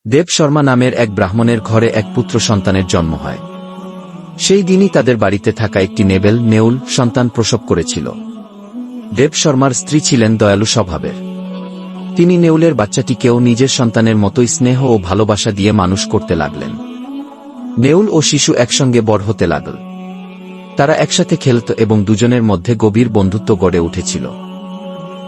দেব শর্মা নামের এক ব্রাহ্মণের ঘরে এক পুত্র সন্তানের জন্ম হয়। সেই দিনই তাদের বাড়িতে থাকা একটি নেউল সন্তান প্রসব করেছিল। দেব শর্মার স্ত্রী ছিলেন দয়ালু স্বভাবের। তিনি নেউলের বাচ্চাটিকেও নিজের সন্তানের মতোই স্নেহ ও ভালোবাসা দিয়ে মানুষ করতে লাগলেন। নেউল ও শিশু একসঙ্গে বড় হতে লাগল। তারা একসাথে খেলত এবং দুজনের মধ্যে গভীর বন্ধুত্ব গড়ে উঠেছিল।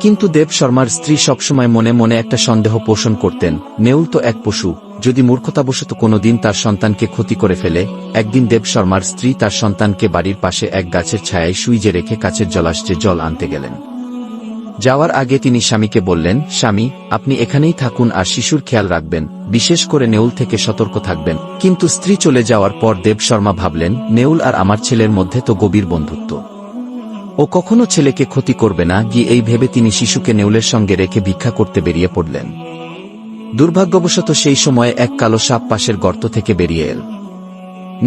কিন্তু দেব শর্মার স্ত্রী সবসময় মনে মনে একটা সন্দেহ পোষণ করতেন, নেউল তো এক পশু, যদি মূর্খতাবশত কোনোদিন তার সন্তানকে ক্ষতি করে ফেলে। একদিন দেব শর্মার স্ত্রী তার সন্তানকে বাড়ির পাশে এক গাছের ছায়ায় শুইয়ে রেখে কাছের জলাশয়ে জল আনতে গেলেন। যাওয়ার আগে তিনি স্বামীকে বললেন, স্বামী, আপনি এখানেই থাকুন আর শিশুর খেয়াল রাখবেন, বিশেষ করে নেউল থেকে সতর্ক থাকবেন। কিন্তু স্ত্রী চলে যাওয়ার পর দেব শর্মা ভাবলেন, নেউল আর আমার ছেলের মধ্যে তো গভীর বন্ধুত্ব, ও কখনো ছেলেকে ক্ষতি করবে না। গিয়ে এই ভেবে তিনি শিশুকে নেউলের সঙ্গে রেখে ভিক্ষা করতে বেরিয়ে পড়লেন। দুর্ভাগ্যবশত সেই সময়ে এক কালো সাপ পাশের গর্ত থেকে বেরিয়ে এল।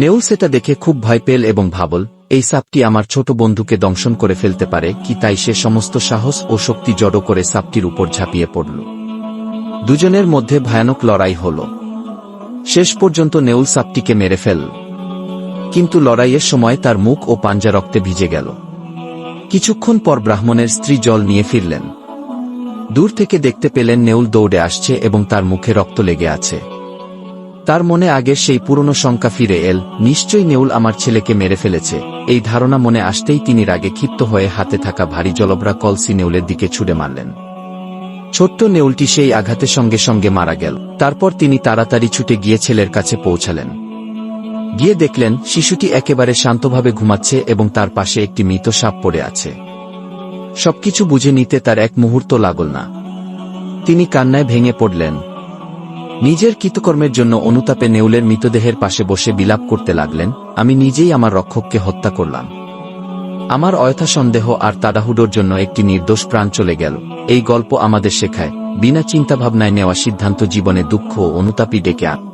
নেউল সেটা দেখে খুব ভয় পেল এবং ভাবল, এই সাপটি আমার ছোট বন্ধুকে দংশন করে ফেলতে পারে কি। তাই সে সমস্ত সাহস ও শক্তি জড়ো করে সাপটির উপর ঝাঁপিয়ে পড়ল। দুজনের মধ্যে ভয়ানক লড়াই হল। শেষ পর্যন্ত নেউল সাপটিকে মেরে ফেলল, কিন্তু লড়াইয়ের সময় তার মুখ ও পাঞ্জা রক্তে ভিজে গেল। কিছুক্ষণ পর ব্রাহ্মণের স্ত্রী জল নিয়ে ফিরলেন। দূর থেকে দেখতে পেলেন নেউল দৌড়ে আসছে এবং তার মুখে রক্ত লেগে আছে। তার মনে আগের সেই পুরনো শঙ্কা ফিরে এল, নিশ্চয়ই নেউল আমার ছেলেকে মেরে ফেলেছে। এই ধারণা মনে আসতেই তিনি রাগে ক্ষিপ্ত হয়ে হাতে থাকা ভারী জলভরা কলসি নেউলের দিকে ছুড়ে মারলেন। ছোট্ট নেউলটি সেই আঘাতে সঙ্গে সঙ্গে মারা গেল। তারপর তিনি তাড়াতাড়ি ছুটে গিয়ে ছেলের কাছে পৌঁছালেন। গিয়ে দেখলেন শিশুটি একেবারে শান্তভাবে ঘুমাচ্ছে এবং তার পাশে একটি মৃত সাপ পড়ে আছে। সবকিছু বুঝে নিতে তার এক মুহূর্ত লাগল না। তিনি কান্নায় ভেঙে পড়লেন। নিজের কৃতকর্মের জন্য অনুতাপে নেউলের মৃতদেহের পাশে বসে বিলাপ করতে লাগলেন, আমি নিজেই আমার রক্ষককে হত্যা করলাম। আমার অযথা সন্দেহ আর তাড়াহুড়োর জন্য একটি নির্দোষ প্রাণ চলে গেল। এই গল্প আমাদের শেখায়, বিনা চিন্তাভাবনায় নেওয়া সিদ্ধান্ত জীবনে দুঃখ ও অনুতাপই ডেকে আনে।